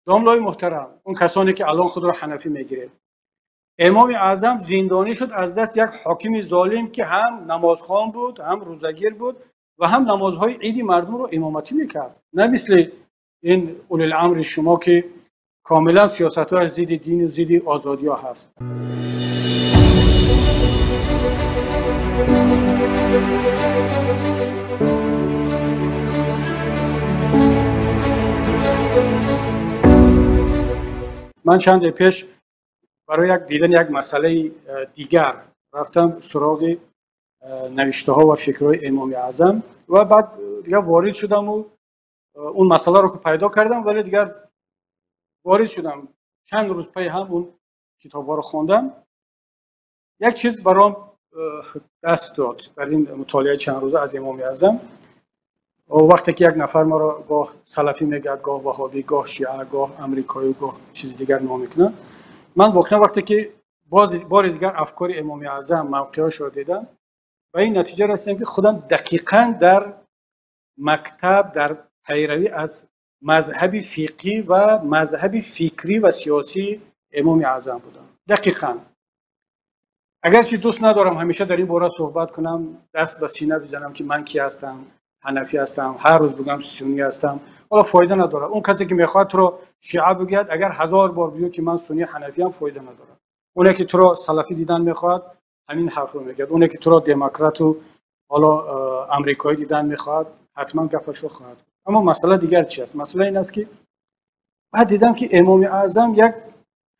داملای محترم، اون کسانی که الان خود را حنفی میگیرند، امام اعظم زندانی شد از دست یک حاکم ظالم که هم نمازخوان بود، هم روزگیر بود و هم نمازهای عید مردم رو امامتی میکرد. نه مثل این اولی الامر شما که کاملا سیاست‌هاش ضد دین و ضد آزادی‌ها هست. من چند پیش برای دیدن یک مسئله دیگر رفتم سراغ نوشته ها و فکرهای امام اعظم و بعد دیگر وارد شدم و اون مسئله رو که پیدا کردم، ولی دیگر وارد شدم چند روز پی هم اون کتاب ها رو خوندم. یک چیز برام دست داد در این مطالعه چند روزه از امام اعظم. وقتی که یک نفر ما را گاه سلفی میگه، گاه وهابی، گاه شیعه، گاه امریکایی، گاه چیز دیگر نام میکنه، من واقعا وقتی که بار دیگر افکار امام اعظم موقعش رو دیدم و این نتیجه رسیدم که خودم دقیقاً در مکتب، در پیروی از مذهب فقهی و مذهب فکری و سیاسی امام اعظم بودم. دقیقاً اگرچه دوست ندارم همیشه در این باره صحبت کنم، دست به سینه بزنم که من کی هستم، حنفی هستم، هر روز بگم سنی هستم، حالا فایده نداره. اون کسی که میخواد تو رو شیعه بگید، اگر 1000 بار بگه که من سنی حنفی هم، فایده نداره. اونی که تو رو سلفی دیدن میخواد همین حرف رو میگه، اونی که تو رو دموکرات و حالا امریکایی دیدن میخواد حتما گپشو خواهد. اما مسئله دیگر چی است؟ مسئله این است که بعد دیدم که امام اعظم یک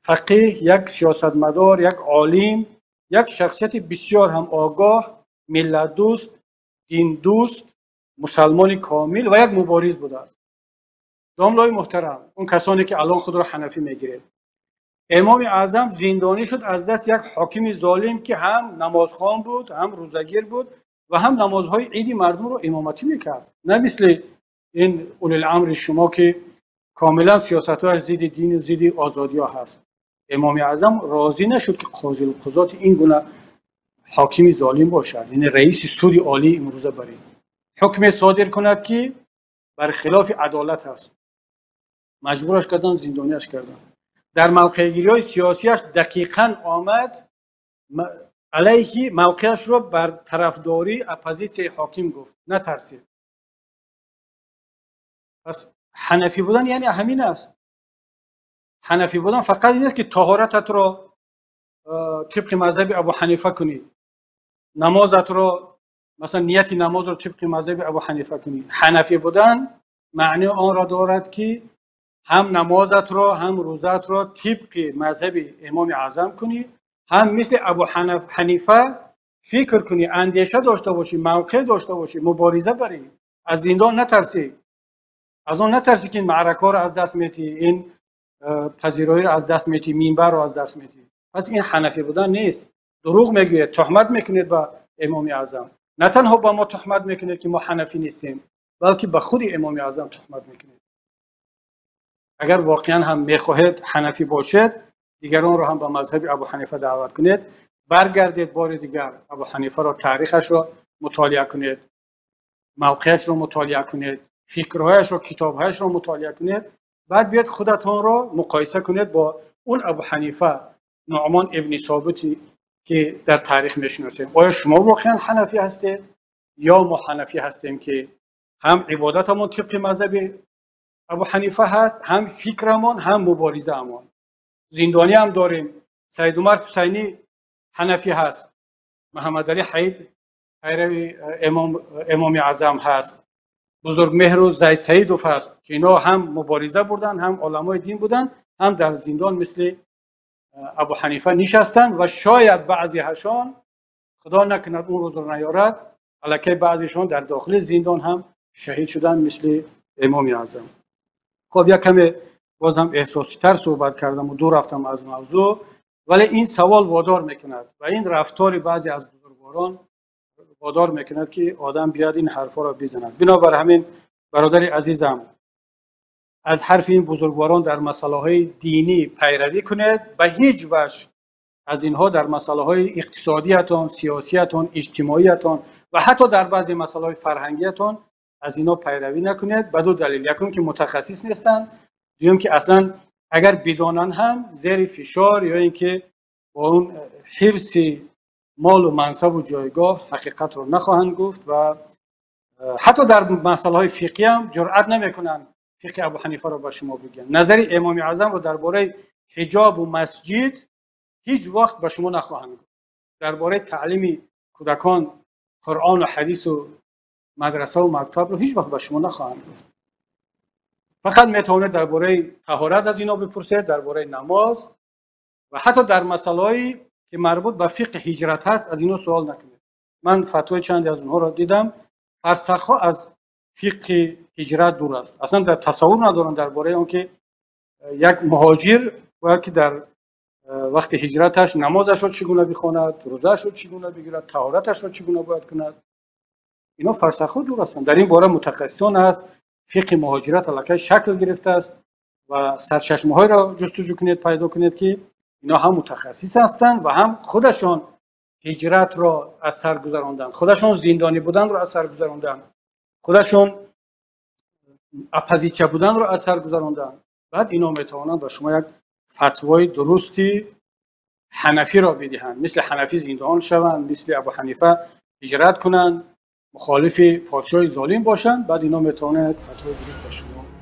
فقیه، یک سیاستمدار، یک عالم، یک شخصیت بسیار هم آگاه، ملت دوست، دین دوست، مسلمان کامل و یک مبارز بوده است. داملای محترم، اون کسانی که الان خود را حنفی میگیرند، امام اعظم زندانی شد از دست یک حاکم ظالم که هم نمازخوان بود، هم روزگیر بود و هم نمازهای عید مردم رو امامتی میکرد. نه مثل این اولی الامر شما که کاملا سیاست‌هاش ضد دین و ضد آزادی‌ها هست. امام اعظم راضی نشد که قاضی القضات این گونه حاکم ظالم باشد، یعنی رئیس سود عالی امروزه برای حکم صادر کند که بر خلاف عدالت است. مجبورش کردن، زندانیش کردن. در موقعگیری‌های سیاسیش دقیقاً آمد علیه موقعش رو بر طرفداری اپوزیسیون حاکم گفت، نه ترسید. پس حنفی بودن یعنی همین است. حنفی بودن فقط این است که طهارتت رو طبق مذهب ابو حنیفه کنی، نمازت رو مثلا نیت نماز رو طبق مذهب ابو حنیفه کنی. حنفی بودن معنی آن را دارد که هم نمازت رو هم روزت رو طبق مذهب امام اعظم کنی، هم مثل ابو حنیفه فکر کنی، اندیشه داشته باشی، موقع داشته باشی، مبارزه بری، از زندان نترسی، از اون نترسی که این معرکه رو از دست میتی، این پذیرایی رو از دست میتی، منبر رو از دست میتی. پس این حنفی بودن نیست. دروغ میگوید، تهمت میکنید با امام اعظم. نه تنها با ما تهمت میکنید که ما حنفی نیستیم، بلکه به خود امام اعظم تهمت میکنید. اگر واقعا هم میخواهید حنفی باشید، دیگران رو هم به مذهب ابو حنیفه دعوت کنید، برگردید بار دیگر ابو حنیفه رو، تاریخش رو مطالعه کنید، موقعش رو مطالعه کنید، فکرهایش رو، کتابهایش رو مطالعه کنید، بعد بیاید خودتون رو مقایسه کنید با اون ابو حنیفه نعمان ابن ثابتی که در تاریخ میشناسیم. آیا شما واقعا حنفی هستید یا ما حنفی هستیم که هم عبادتمون طبق مذهب ابو حنیفه هست، هم فکرمون، هم مبارزه‌مون. زندانی هم داریم. سید عمر حسینی حنفی هست، محمد علی حید پیرو امام اعظم هست، بزرگ مهر و زید سیدوف هست که اینا هم مبارزه بردن، هم علمای دین بودن، هم در زندان مثل ابو حنیفه نشستن و شاید بعضی هاشون، خدا نکند اون روز رو نیارد، الکی بعضیشون در داخل زندان هم شهید شدن مثل امام اعظم. خب یک کمی بازم احساسی تر صحبت کردم و دور رفتم از موضوع، ولی این سوال وادار میکند و این رفتار بعضی از بزرگواران وادار میکند که آدم بیاد این حرفا را بزند. بنابر همین برادر عزیزم، از حرف این بزرگواران در مسائل دینی پیروی کنید، به هیچ وجه از اینها در مسائل اقتصادیتون، سیاسیتون، اجتماعیتون و حتی در بعضی مسائل فرهنگیتون از اینا پیروی نکنید. به دو دلیل: یکم که متخصص نیستن، دوم که اصلا اگر بدانن هم زیر فشار یا اینکه با اون حرص مال و منصب و جایگاه حقیقت رو نخواهند گفت و حتی در مسائل های فقهی هم جرئت نمیکنن فقه ابو حنیفه رو به شما بگن. نظر امام اعظم رو درباره حجاب و مسجد هیچ وقت به شما نخواهند گفت. درباره تعلیم کودکان قرآن و حدیث و مدرسه و مکتب رو هیچ وقت به شما نخواهند گفت. فقط میتونه درباره طهارت از اینا بپرسه، درباره نماز و حتی در مسائلی که مربوط به فقه هجرت هست از اینا سوال نکنید. من فتوای چندی از اونها را دیدم، فرسخ‌ها از فقه هجرت دور است. اصلا در تصور ندارن درباره اون که یک مهاجر باید که در وقت هجرتش نمازش رو چگونه بخواند، روزه‌اش رو چگونه بگیرد، طهارتش رو چگونه باید کند. اینا فرسخ‌ها دور هستند. در این باره متخصصان است. فقه مهاجرت الکی شکل گرفته است و سرچشمه‌های را جستجو کنید، پیدا کنید که اینا هم متخصص هستند و هم خودشان هجرت را از سر گذراندند، خودشان زندانی بودن را از سر گذراندند، خودشان اپوزیسیون بودن را از سر گذراندند. بعد اینا میتوانند به شما یک فتوای درستی حنفی را بدهند، مثل حنفی زندان شوند، مثل ابو حنیفه هجرت کنند، مخالف پادشاه ظالم باشند. بعد اینا میتوانند فتوای درست به شما